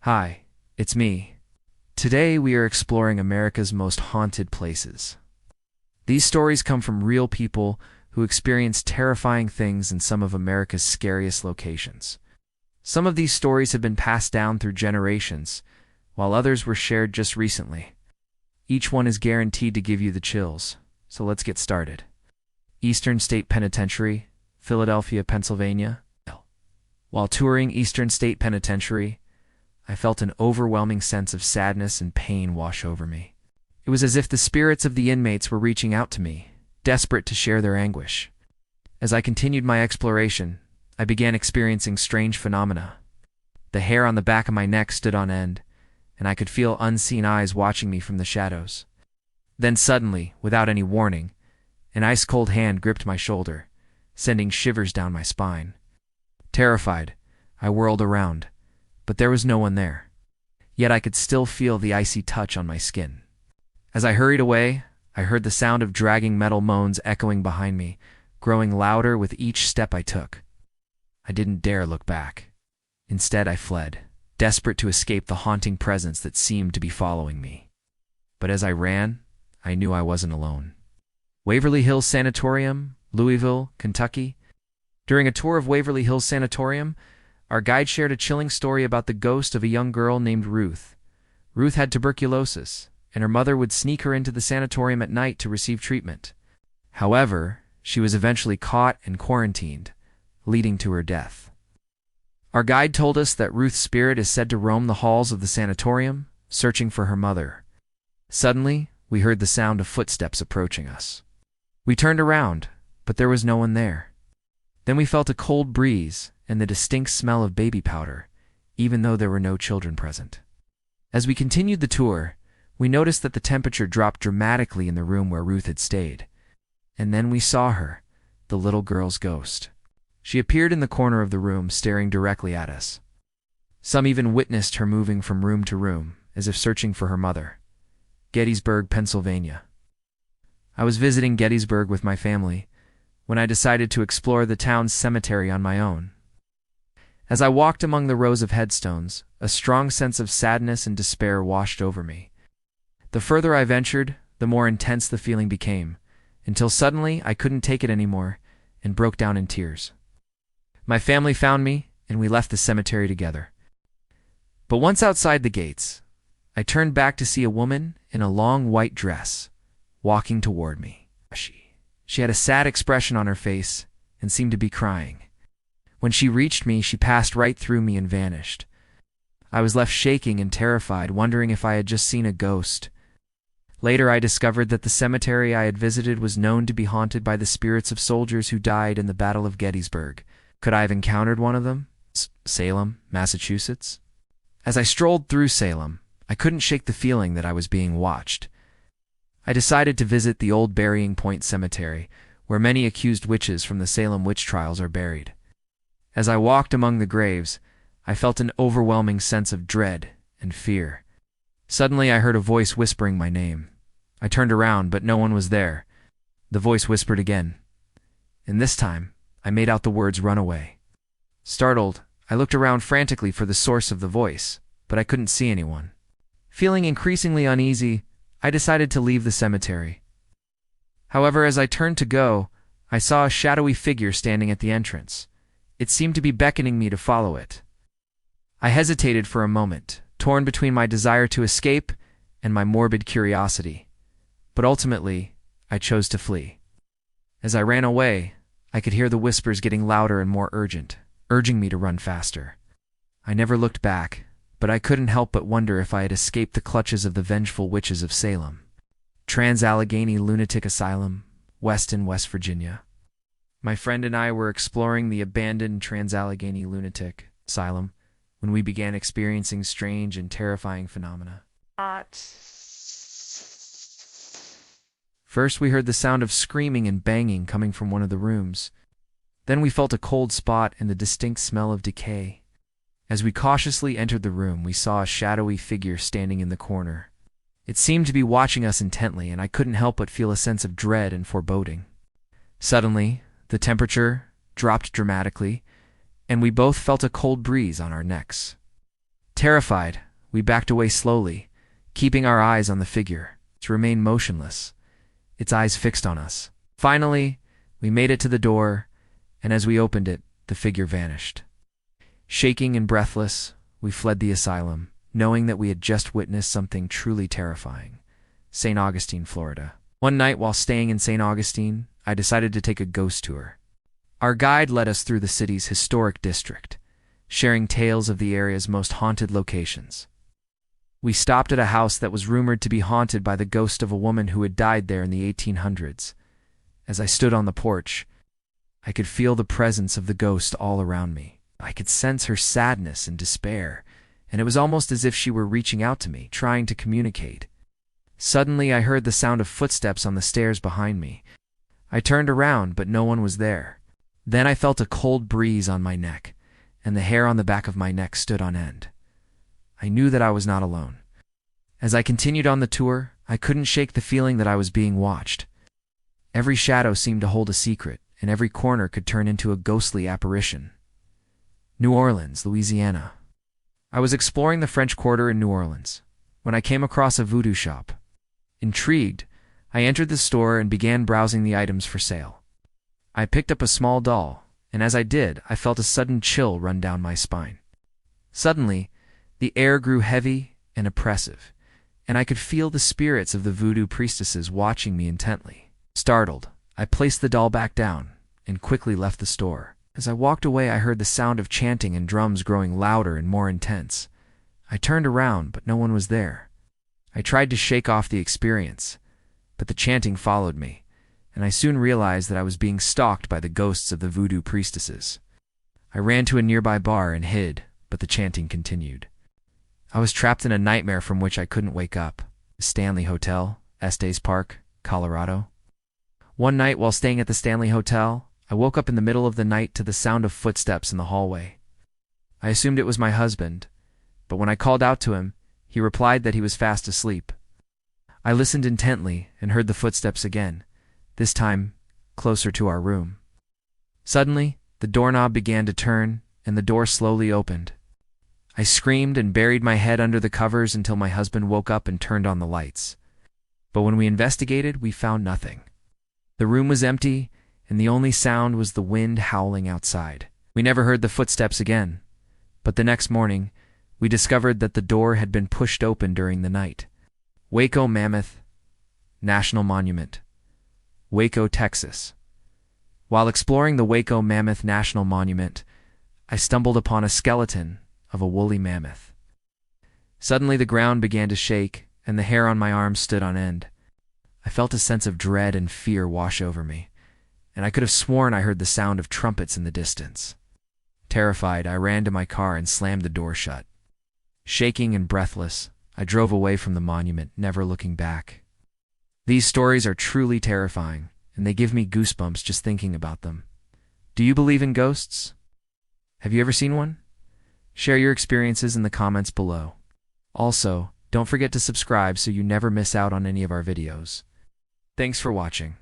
Hi, it's me. Today we are exploring America's most haunted places. These stories come from real people who experience terrifying things in some of America's scariest locations. Some of these stories have been passed down through generations, while others were shared just recently. Each one is guaranteed to give you the chills, so let's get started. Eastern State Penitentiary, Philadelphia, Pennsylvania. While touring Eastern State Penitentiary, I felt an overwhelming sense of sadness and pain wash over me. It was as if the spirits of the inmates were reaching out to me, desperate to share their anguish. As I continued my exploration, I began experiencing strange phenomena. The hair on the back of my neck stood on end, and I could feel unseen eyes watching me from the shadows. Then suddenly, without any warning, an ice-cold hand gripped my shoulder, sending shivers down my spine. Terrified, I whirled around, but there was no one there. Yet I could still feel the icy touch on my skin. As I hurried away, I heard the sound of dragging metal moans echoing behind me, growing louder with each step I took. I didn't dare look back. Instead, I fled, desperate to escape the haunting presence that seemed to be following me. But as I ran, I knew I wasn't alone. Waverly Hills Sanatorium, Louisville, Kentucky. During a tour of Waverly Hills Sanatorium, our guide shared a chilling story about the ghost of a young girl named Ruth. Ruth had tuberculosis, and her mother would sneak her into the sanatorium at night to receive treatment. However, she was eventually caught and quarantined, leading to her death. Our guide told us that Ruth's spirit is said to roam the halls of the sanatorium, searching for her mother. Suddenly, we heard the sound of footsteps approaching us. We turned around, but there was no one there. Then we felt a cold breeze and the distinct smell of baby powder, even though there were no children present. As we continued the tour, we noticed that the temperature dropped dramatically in the room where Ruth had stayed. And then we saw her, the little girl's ghost. She appeared in the corner of the room, staring directly at us. Some even witnessed her moving from room to room, as if searching for her mother. Gettysburg, Pennsylvania. I was visiting Gettysburg with my family when I decided to explore the town's cemetery on my own. As I walked among the rows of headstones, a strong sense of sadness and despair washed over me. The further I ventured, the more intense the feeling became, until suddenly I couldn't take it anymore and broke down in tears. My family found me, and we left the cemetery together. But once outside the gates, I turned back to see a woman in a long white dress walking toward me. She had a sad expression on her face and seemed to be crying. When she reached me, she passed right through me and vanished. I was left shaking and terrified, wondering if I had just seen a ghost. Later, I discovered that the cemetery I had visited was known to be haunted by the spirits of soldiers who died in the Battle of Gettysburg. Could I have encountered one of them? Salem, Massachusetts? As I strolled through Salem, I couldn't shake the feeling that I was being watched. I decided to visit the old Burying Point Cemetery, where many accused witches from the Salem witch trials are buried. As I walked among the graves, I felt an overwhelming sense of dread and fear. Suddenly, I heard a voice whispering my name. I turned around, but no one was there. The voice whispered again, and this time, I made out the words "runaway." Startled, I looked around frantically for the source of the voice, but I couldn't see anyone. Feeling increasingly uneasy, I decided to leave the cemetery. However, as I turned to go, I saw a shadowy figure standing at the entrance. It seemed to be beckoning me to follow it. I hesitated for a moment, torn between my desire to escape and my morbid curiosity. But ultimately, I chose to flee. As I ran away, I could hear the whispers getting louder and more urgent, urging me to run faster. I never looked back, but I couldn't help but wonder if I had escaped the clutches of the vengeful witches of Salem. Trans-Allegheny Lunatic Asylum, Weston, West Virginia. My friend and I were exploring the abandoned Trans-Allegheny Lunatic Asylum when we began experiencing strange and terrifying phenomena. First, we heard the sound of screaming and banging coming from one of the rooms. Then we felt a cold spot and the distinct smell of decay. As we cautiously entered the room, we saw a shadowy figure standing in the corner. It seemed to be watching us intently, and I couldn't help but feel a sense of dread and foreboding. Suddenly, the temperature dropped dramatically, and we both felt a cold breeze on our necks. Terrified, we backed away slowly, keeping our eyes on the figure. It remained motionless, its eyes fixed on us. Finally, we made it to the door, and as we opened it, the figure vanished. Shaking and breathless, we fled the asylum, knowing that we had just witnessed something truly terrifying. St. Augustine, Florida. One night while staying in St. Augustine, I decided to take a ghost tour. Our guide led us through the city's historic district, sharing tales of the area's most haunted locations. We stopped at a house that was rumored to be haunted by the ghost of a woman who had died there in the 1800s. As I stood on the porch, I could feel the presence of the ghost all around me. I could sense her sadness and despair, and it was almost as if she were reaching out to me, trying to communicate. Suddenly, I heard the sound of footsteps on the stairs behind me. I turned around, but no one was there. Then I felt a cold breeze on my neck, and the hair on the back of my neck stood on end. I knew that I was not alone. As I continued on the tour, I couldn't shake the feeling that I was being watched. Every shadow seemed to hold a secret, and every corner could turn into a ghostly apparition. New Orleans, Louisiana. I was exploring the French Quarter in New Orleans when I came across a voodoo shop. Intrigued, I entered the store and began browsing the items for sale. I picked up a small doll, and as I did, I felt a sudden chill run down my spine. Suddenly, the air grew heavy and oppressive, and I could feel the spirits of the voodoo priestesses watching me intently. Startled, I placed the doll back down and quickly left the store. As I walked away, I heard the sound of chanting and drums growing louder and more intense. I turned around, but no one was there. I tried to shake off the experience, but the chanting followed me, and I soon realized that I was being stalked by the ghosts of the voodoo priestesses. I ran to a nearby bar and hid, but the chanting continued. I was trapped in a nightmare from which I couldn't wake up. The Stanley Hotel, Estes Park, Colorado. One night while staying at the Stanley Hotel, I woke up in the middle of the night to the sound of footsteps in the hallway. I assumed it was my husband, but when I called out to him, he replied that he was fast asleep. I listened intently and heard the footsteps again, this time closer to our room. Suddenly, the doorknob began to turn, and the door slowly opened. I screamed and buried my head under the covers until my husband woke up and turned on the lights. But when we investigated, we found nothing. The room was empty, and the only sound was the wind howling outside. We never heard the footsteps again, but the next morning, we discovered that the door had been pushed open during the night. Waco Mammoth National Monument, Waco, Texas. While exploring the Waco Mammoth National Monument, I stumbled upon a skeleton of a woolly mammoth. Suddenly the ground began to shake, and the hair on my arms stood on end. I felt a sense of dread and fear wash over me, and I could have sworn I heard the sound of trumpets in the distance. Terrified, I ran to my car and slammed the door shut. Shaking and breathless, I drove away from the monument, never looking back. These stories are truly terrifying, and they give me goosebumps just thinking about them. Do you believe in ghosts? Have you ever seen one? Share your experiences in the comments below. Also, don't forget to subscribe so you never miss out on any of our videos. Thanks for watching.